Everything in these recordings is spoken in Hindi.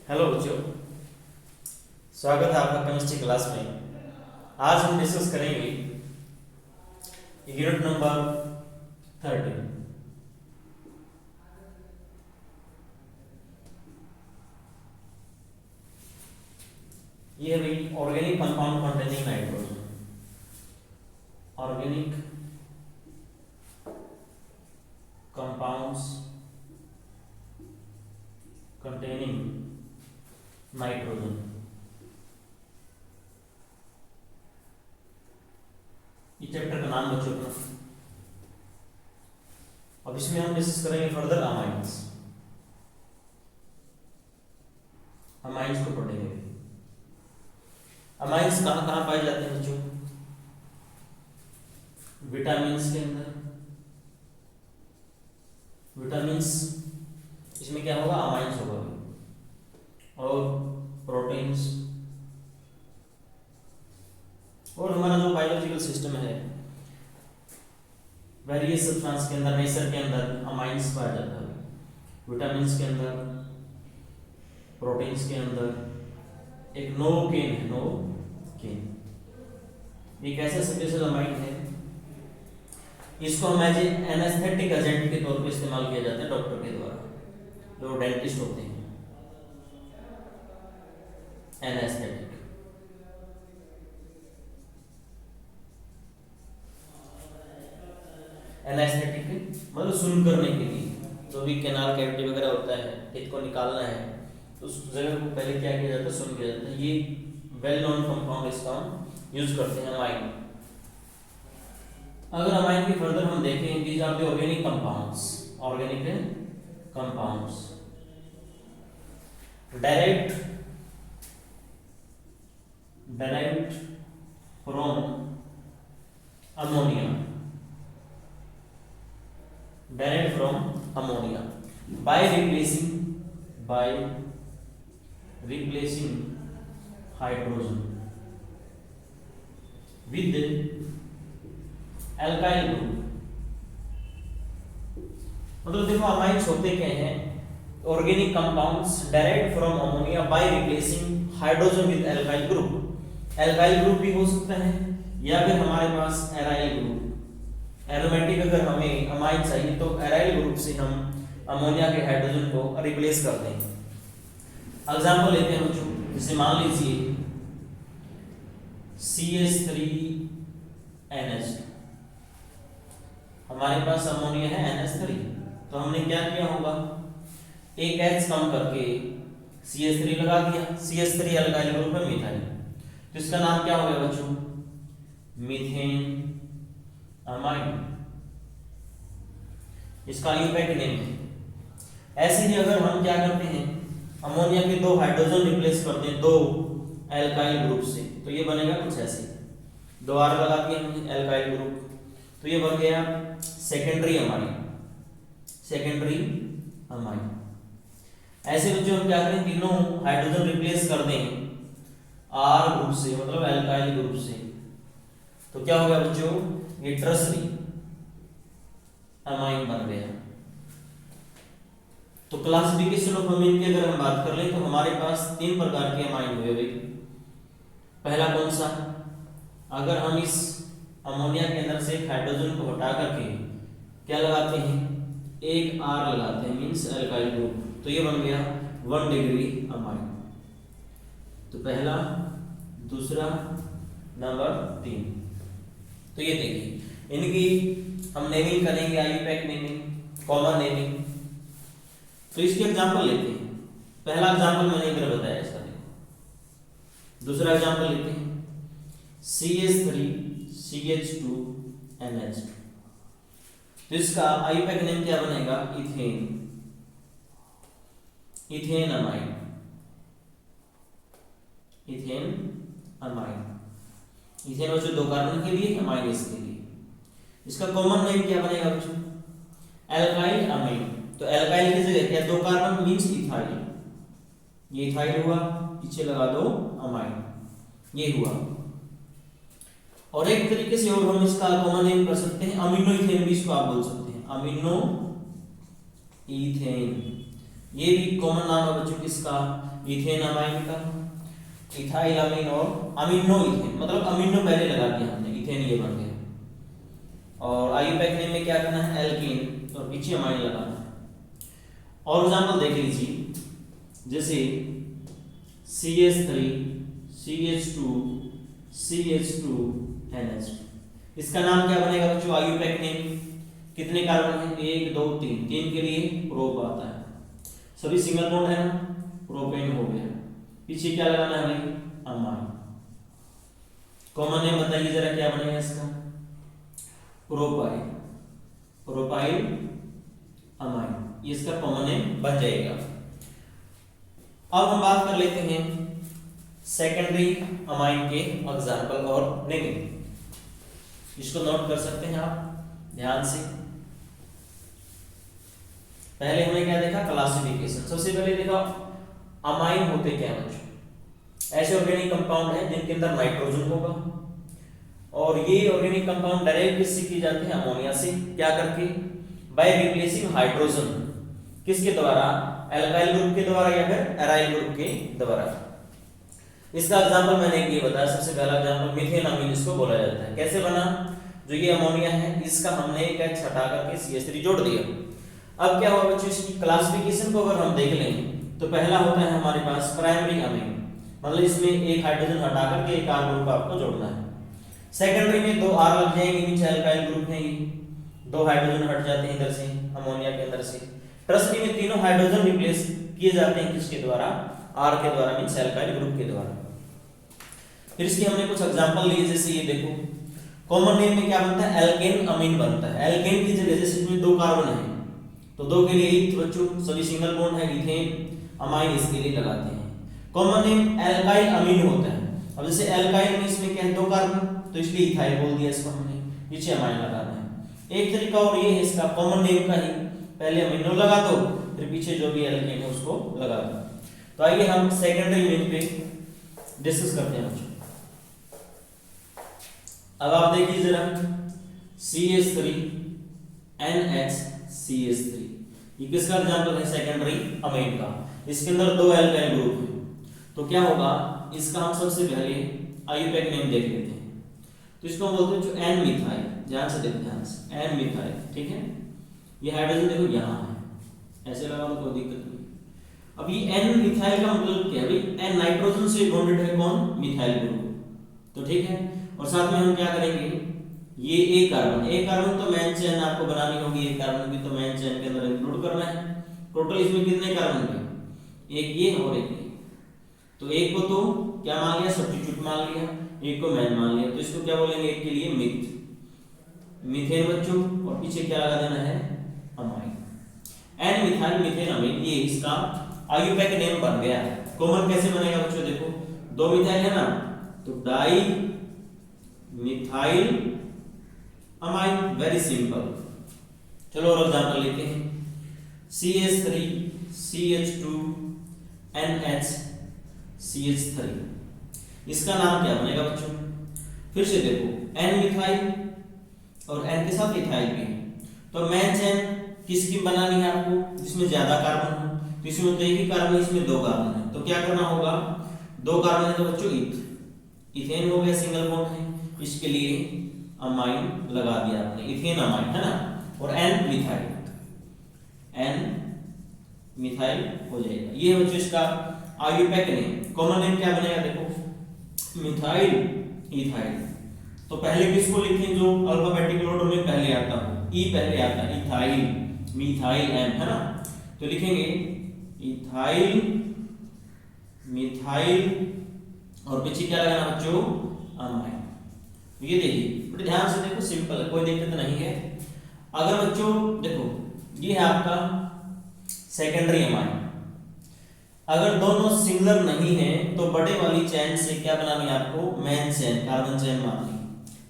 हेलो बच्चों, स्वागत है आपका केमिस्ट्री क्लास में। आज हम डिस्कस करेंगे यूनिट नंबर 13। ये है भाई organic compound containing nitrogen. Organic compounds containing nitrogen. ये चैप्टर का नाम बच्चों का। अब इसमें हम डिस्कस करेंगे फर्दर अमाइंस। अमाइंस को पढ़ेंगे। अमाइंस कहाँ कहाँ पाए जाते हैं बच्चों? विटामिन्स के अंदर। विटामिन्स इसमें क्या होगा? अमाइंस होगा। और प्रोटीन्स और हमारा जो बायोलॉजिकल सिस्टम है, वेरियस सब्सटेंस के अंदर, नेचर के अंदर अमाइंस पाया जाता है। विटामिन्स के अंदर, प्रोटीन्स के अंदर एक नोकेन है। नोकेन एक ऐसा स्पेशल अमाइन है, इसको हम एज एनेस्थेटिक एजेंट के तौर पर इस्तेमाल किया जाता है डॉक्टर के द्वारा, जो डेंटिस्ट होते हैं। एनेस्थेटिक एनेस्थेटिक मतलब सुन करने के लिए, जो भी कैनाल कैविटी वगैरह होता है, टीथ को निकालना है, तो उस जगह को पहले क्या किया जाता है? सुन किया जाता है। ये वेल नोन कंपाउंड इसका हम यूज करते हैं अमाइन। अगर अमाइन की फर्दर हम देखें, these are the organic compounds. Organic compounds derived from ammonia, derived from ammonia by replacing hydrogen with alkyl group। मतलब देखो अमाइंस होते क्या हैं? Organic compounds derived from ammonia by replacing hydrogen with alkyl group। Alkyl group भी हो सकता है या फिर हमारे पास एराइल ग्रुप। एरोमेटिक अगर हमें अमाइन चाहिए तो एराइल ग्रुप से हम अमोनिया के हाइड्रोजन को रिप्लेस कर देंगे। एग्जांपल लेते हैं बच्चों, जैसे मान लीजिए CH3NH, हमारे पास अमोनिया है NH3, तो हमने क्या किया होगा? एक H कम करके CH3 लगा दिया। CH3 एल्काइल ग्रुप है मिथाइल, तो इसका नाम क्या हो गया बच्चों? Methane amine. इसका यूपैक नेम है। ऐसे ही अगर हम क्या करते हैं, अमोनिया के दो हाइड्रोजन रिप्लेस करते हैं दो एल्काइल ग्रुप से, तो ये बनेगा कुछ ऐसे। दो आर लगा दिए हमने एल्काइल ग्रुप, तो ये बन गया सेकेंडरी अमाइन। Secondary amine. ऐसे बच्चों हम क्या करें, तीनों हाइड्रोजन रिप्लेस कर दें आर ग्रुप से, मतलब एल्काइल ग्रुप से, तो क्या हो गया बच्चों? ये ट्रसरी अमाइन बन गया। तो क्लासिफिकेशन ऑफ अमीन की अगर हम बात कर लें तो हमारे पास तीन प्रकार के अमाइन हुए भाई। पहला कौन सा? अगर हम इस अमोनिया के अंदर से एक हाइड्रोजन को हटा करके क्या लगाते हैं? एक आर लगाते हैं, मींस एल्काइल ग्रुप, तो ये बन गया 1 डिग्री अमाइन। तो पहला, दूसरा, नंबर 3। तो ये देखिए, इनकी हम नेमिंग करेंगे, आईयूपैक नेमिंग, कॉमन नेमिंग। तो इसके एग्जांपल लेते हैं। पहला एग्जांपल मैंने इधर बताया इसका, देखो। दूसरा एग्जांपल लेते हैं, CH3CH2NH। तो इसका आईयूपैक नेम क्या बनेगा? Ethane, ethane amine, ethane amine. Ethane बच्चों दो कार्बन के लिए, अमाइन इसके लिए। इसका कॉमन नेम क्या बनेगा बच्चों? Alkyl amine. तो एल्काइल की जगह क्या? दो कार्बन मींस इथाइल। ये इथाइल हुआ, पीछे लगा दो अमाइन, ये हुआ। और एक तरीके से और हम इसका कॉमन नेम कर सकते हैं, अमीनो इथेन भी इसको आप बोल सकते हैं, अमीनो इथेन। ये भी कॉमन नाम है बच्चों किसका, इथेन अमाइन का। इथाइल अमीन और अमीनो इथेन, मतलब अमीनो पहले लगा दिया हमने, इथेन ये बन गया। और आईयूपैक नेम में क्या करना है, एल्कीन और पीछे अमाइन लगाना है। और एग्जांपल देख लीजिए, जैसे CH3 CH2 CH2 NH2, इसका नाम क्या बनेगा बच्चों, आईयूपैक नेम। कितने कार्बन है, 1 2 3, 3 के लिए प्रोप आता है, सभी सिंगल बॉन्ड है ना, प्रोपेन हो गया। पीछे क्या लगाना है भाई, अमाइन। कॉमन नेम बताइए जरा क्या बनेगा इसका, प्रोपाइल, प्रोपाइल अमाइन, ये इसका कॉमन नेम बन जाएगा। अब हम बात कर लेते हैं सेकेंडरी अमाइन के एग्जांपल और नेम। इसको नोट कर सकते हैं आप ध्यान से। पहले हमने क्या देखा, क्लासिफिकेशन। सबसे पहले देखा अमाइन होते क्या हैं बच्चों, ऐसे ऑर्गेनिक कंपाउंड है जिनके अंदर नाइट्रोजन होगा, और ये ऑर्गेनिक कंपाउंड डायरेक्ट किससे की जाते हैं, अमोनिया से। क्या करके, बाय रिप्लेसिंग हाइड्रोजन, किसके द्वारा, एल्काइल ग्रुप के द्वारा या फिर एराइल ग्रुप के द्वारा। इसका एग्जांपल मैंने ये बताया, सबसे पहला एग्जांपल मीथेन अमीन इसको बोला जाता है। कैसे बना, जो ये अमोनिया है इसका हमने एक H हटा करके CH3 जोड़ दिया। अब क्या हुआ बच्चों, इसकी क्लासिफिकेशन को अगर हम देख लें तो पहला होता है हमारे पास प्राइमरी अमीन, मतलब इसमें एक हाइड्रोजन हटा करके एक R ग्रुप आपको जोड़ना है। सेकेंडरी में 2 R लग जाएंगे, नीचे एल्काइल ग्रुप है, ये 2 हाइड्रोजन हट जाते हैं इधर से अमोनिया के अंदर से। टर्सरी में तीनों हाइड्रोजन रिप्लेस किए जाते हैं किसके द्वारा, R के द्वारा, मींस एल्काइल ग्रुप के द्वारा। फिर इसके हमने कुछ एग्जांपल लिए, जैसे ये देखो, कॉमन नेम में क्या बनता है, एल्केन अमीन बनता है। एल्केन की जगह जैसे इसमें 2 कार्बन है तो 2 के लिए ईथ बच्चों, सभी सिंगल बॉन्ड है, इथेन अमाइन इसके लिए लगाते हैं। कॉमन नेम एल्काइल अमीन होता है। अब जैसे एल्काइल में इसमें क्या है, 2 कार्बन, तो इसलिए इथाइल बोल दिया इसको हमने, पीछे अमाइन लगाना है। एक तरीका और ये है इसका, कॉमन नेम का ही पहले अमीनो लगा दो, फिर पीछे जो भी एल्केन है उसको लगा दो। तो आइए हम सेकेंडरी नेम पे डिस्कस करते हैं बच्चों। अब आप देखिए जरा, CH3 NHCH3, ये किसका एग्जांपल है, सेकेंडरी अमीन का। इसके अंदर 2 एल्काइल ग्रुप है, तो क्या होगा, इसका हम सबसे पहले आईयूपैक नेम देख लेते हैं। तो इसको हम बोलते हैं जो N मिथाइल, ध्यान से देखो, ध्यान से, N मिथाइल, ठीक है। ये हाइड्रोजन देखो यहाँ है, ऐसे लगा तो कोई दिक्कत नहीं। अब ये N मिथाइल का मतलब क्या है भाई, N नाइट्रोजन से बॉन्डेड है कौन, मिथाइल ग्रुप, तो ठीक है। और साथ में हम क्या करेंगे, ये एक कार्बन तो मेन चेन आपको बनानी होगी, एक कार्बन भी तो मेन चेन के अंदर इंक्लूड करना है। टोटल इसमें कितने कार्बन थे, एक ये और एक ये, तो एक को तो क्या मान लिया, सब्स्टिट्यूट मान लिया, एक को मेन मान लिया, तो इसको क्या बोलेंगे, एक के लिए मीथेन बच्चों, और पीछे क्या लगा देना है, अमाइन। एन मिथाइल मीथेन अमीन, ये इसका आईयूपैक नेम बन गया। कॉमन कैसे बनेगा बच्चों, देखो 2 मिथाइल है ना, तो di methyl amine, very simple. चलो और एग्जांपल लेते हैं, CH3 CH2 NHCH3, इसका नाम क्या बनेगा बच्चों, फिर से देखो N मिथाइल और N के साथ इथाइल भी है, तो मेन चेन किसकी बनानी है आपको, जिसमें ज्यादा कार्बन हो, तो इसमें तो एक ही कार्बन है, इसमें 2 कार्बन है, तो क्या करना होगा, 2 कार्बन है तो बच्चों इथेन हो गया, सिंगल बॉन्ड है, इसके लिए अमाइन लगा दिया आपने, इथेन अमाइन है ना, और N मिथाइल हो जाएगा। ये बच्चों इसका आईयूपैक नेम। कॉमन नेम क्या बनेगा, देखो मिथाइल इथाइल, तो पहले किसको लिखें, जो अल्फाबेटिकल ऑर्डर में पहले आता हो, ई पहले आता है, इथाइल मिथाइल एम है ना, तो लिखेंगे इथाइल मिथाइल और पीछे क्या लगाना बच्चों, अमाइन। ये देखिए बड़े ध्यान से देखो, सिंपल है, कोई दिक्कत नहीं है। अगर बच्चों देखो ये है आपका सेकेंडरी अमाइन, अगर दोनों सिंगुलर नहीं है तो बड़े वाली चेन से क्या बनानी है आपको, मेन चेन, कार्बन चेन माननी,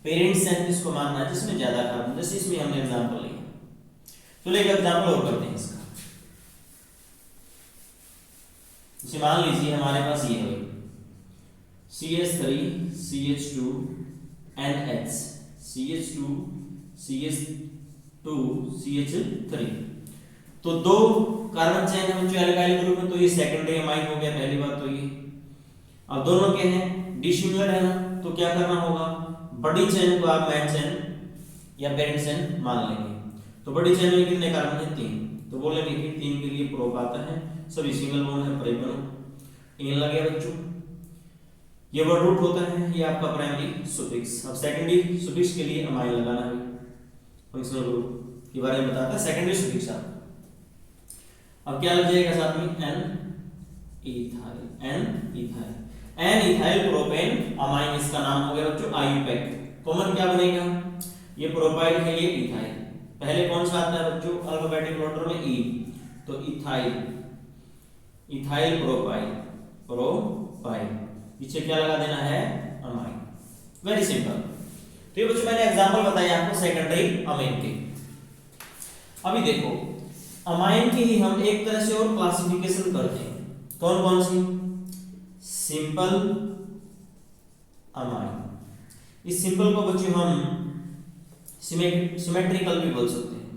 पेरेंट चेन किसको मानना है, जिसमें ज्यादा कार्बन, जैसे इसमें हमने एग्जांपल लिया। चलो एक एग्जांपल और करते हैं इसका। इसे मान लीजिए हमारे पास ये है CH3 CH2 NH CH2 CH2 CH3, तो 2 कार्बन चेन है बच्चों एल्काइल ग्रुप में, तो ये सेकेंडरी अमाइन हो गया, पहली बात तो ये। अब दोनों क्या हैं, डिसिमिलर है ना, तो क्या करना होगा, बड़ी चेन को आप मेन चेन या पेरेंट चेन मान लेंगे। तो बड़ी चेन में कितने कार्बन है, 3, तो बोलेंगे कि 3 के लिए प्रोप आता है, सभी सिंगल बॉन्ड है, परिबंध इन लगे बच्चों। ये वर्ड रूट होता है, ये आपका प्राइमरी सुफिक्स। अब सेकेंडरी सुफिक्स के लिए अमाइन लगाना है, फंक्शनल ग्रुप के बारे में बताता है सेकेंडरी सुफिक्स। अब क्या लग जाएगा साथ में, N ethyl, N ethyl propane amine, इसका नाम हो गया बच्चों आईयूपैक। कॉमन क्या बनेगा, ये प्रोपाइल है, ये इथाइल। पहले कौन सा आता है बच्चों अल्फाबेटिक ऑर्डर में, ई, तो इथाइल, इथाइल प्रोपाइल, पीछे क्या लगा देना है, अमाइन। Very simple. तो ये बच्चों मैंने एग्जांपल बताया आपको सेकेंडरी अमाइन के। अभी देखो अमाइन की ही हम एक तरह से और क्लासिफिकेशन करते हैं, कौन कौन सी, सिंपल अमाइन। इस सिंपल को बच्चों हम सिमेट्रिकल भी बोल सकते हैं।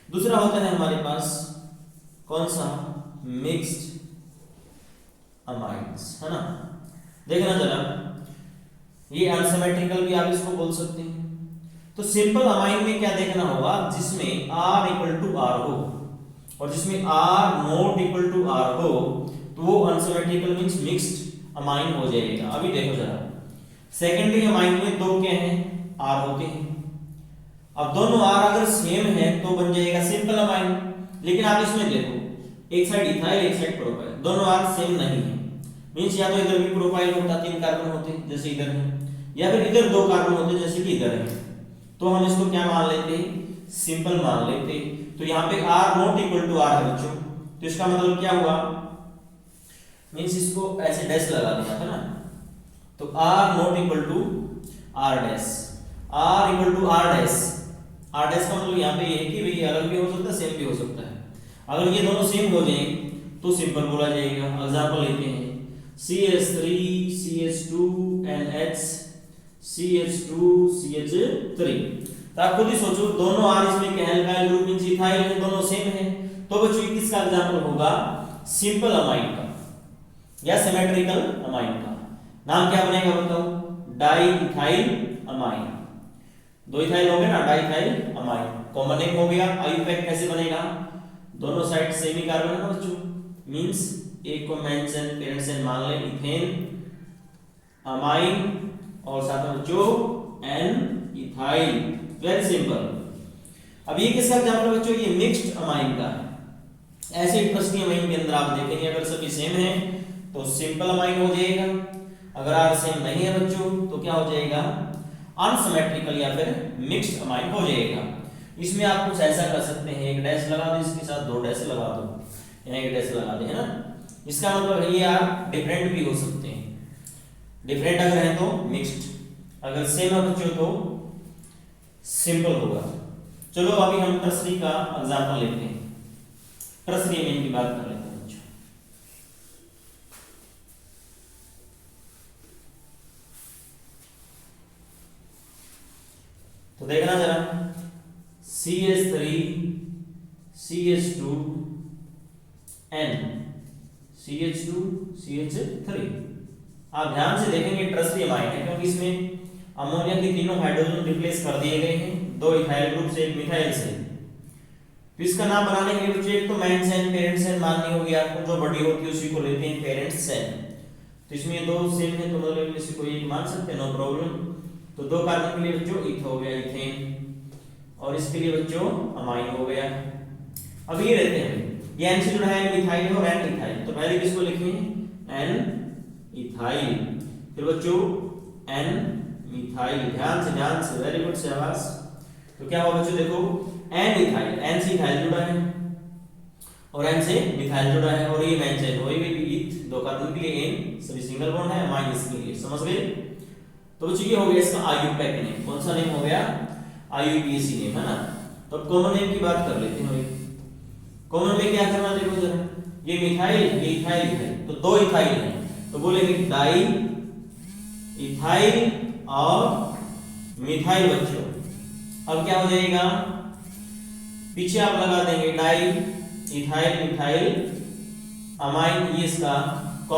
दूसरा होता है हमारे पास कौन सा, मिक्स्ड अमाइंस, है ना। देखना जरा, ये अनसिमेट्रिकल भी आप इसको बोल सकते हैं। तो सिंपल अमाइन में क्या देखना होगा, जिसमें R इक्वल टू R हो और जिसमें R not equal to R हो, तो वो अनसिमेट्रिकल मींस मिक्स्ड अमाइन हो जाएगा। अभी देखो जरा, सेकेंडरी अमाइन में दो क्या हैं, R होते हैं। अब दोनों R अगर सेम है तो बन जाएगा सिंपल अमाइन। लेकिन आप इसमें देखो, एक साइड इथाइल एक साइड प्रोपाइल, दोनों R सेम नहीं है, मींस या तो इधर भी प्रोपाइल होता, 3 कार्बन होते जैसे इधर है, या फिर इधर 2 कार्बन होते जैसे कि इधर है, तो हम इसको क्या मान लेते हैं, सिंपल मान लेते। तो यहाँ पे R not equal to R है बच्चों, तो इसका मतलब क्या हुआ, मींस इसको ऐसे डैश लगा दिया था ना, तो R not equal to R dash, R equal to R dash. R dash का मतलब यहाँ पे ये है कि भाई अलग भी हो सकता है, सेम भी हो सकता है। अगर ये दोनों सेम हो जाए तो सिंपल बोला जाएगा। एग्जांपल लेते हैं, CH3 CH2 NH CH2 CH3। तो आप खुद ही सोचो, दोनों R इसमें क्या है, एल्काइल ग्रुप मींस इथाइल है, दोनों सेम है, तो बच्चों किसका एग्जांपल होगा, सिंपल अमाइन का या सिमेट्रिकल अमाइन का। नाम क्या बनेगा बताओ, डाई इथाइल अमाइन। 2 इथाइल हो गए ना, di ethyl amine. Common name हो गया। आईयूपैक कैसे बनेगा, दोनों साइड सेम ही कार्बन है बच्चों, मींस एक को मेन चेन पेरेंट चेन मान ले, इथेन अमाइन, और साथ में बच्चों एन इथाइल। Very simple. अब ये किसका एग्जांपल बच्चों, ये मिक्स्ड अमाइन का है। ऐसे इंटरेस्टिंग अमाइन के अंदर आप देखेंगे, अगर सभी सेम है तो सिंपल अमाइन हो जाएगा, अगर आर सेम नहीं है बच्चों तो क्या हो जाएगा, अनसिमेट्रिकल या फिर मिक्स्ड अमाइन हो जाएगा। इसमें आप कुछ ऐसा कर सकते हैं, एक डैश लगा दो, इसके साथ 2 डैश लगा दो, यहाँ एक डैश लगा दे, है ना। इसका मतलब है ये आप डिफरेंट भी हो सकते हैं, डिफरेंट अगर है तो मिक्स्ड, अगर सेम है बच्चों तो सिंपल होगा। चलो अभी हम टर्सरी का एग्जांपल लेते हैं, टर्सरी अमीन की बात कर लेते हैं बच्चों। तो देखना जरा, CH3 CH2 N CH2 CH3। आप ध्यान से देखेंगे टर्सरी अमाइन है, क्योंकि इसमें अमोनिया के तीनों हाइड्रोजन रिप्लेस कर दिए गए हैं, 2 इथाइल ग्रुप से, 1 मिथाइल से। तो इसका नाम बनाने के लिए बच्चों एक तो मेन चेन पेरेंट चेन माननी होगी आपको, जो बड़ी होती है उसी को लेते हैं पेरेंट चेन। तो इसमें 2 सेम है तो मतलब इसी को एक मान सकते हैं, नो प्रॉब्लम। तो 2 कार्बन के लिए बच्चों इथ हो गया, इथेन, और इसके लिए बच्चों अमाइन हो गया। अब ये रहते हैं, ये N से जुड़ा है, मिथाइल और N इथाइल, तो पहले किसको लिखें, N इथाइल, फिर बच्चों N मिथाइल। ध्यान से वेरी गुड शाबाश। तो क्या हुआ बच्चों, देखो N इथाइल, N से इथाइल जुड़ा है और N से मिथाइल जुड़ा है, और ये मेन चेन वही भी इथ, 2 कार्बन के लिए N, सभी सिंगल बॉन्ड है, अमाइन इसके लिए, समझ गए। तो बच्चों ये हो गया इसका आईयूपैक नेम, कौन सा नेम हो गया, आईयूपीएसी नेम, है ना। तो अब कॉमन नेम की बात कर लेते हैं। कॉमन में क्या करना, देखो जरा, ये मिथाइल ये इथाइल है, तो 2 इथाइल है, तो बोलेंगे डाई इथाइल और मिथाइल बच्चों। अब क्या हो जाएगा, पीछे आप लगा देंगे डाई इथाइल मिथाइल अमाइन, ये इसका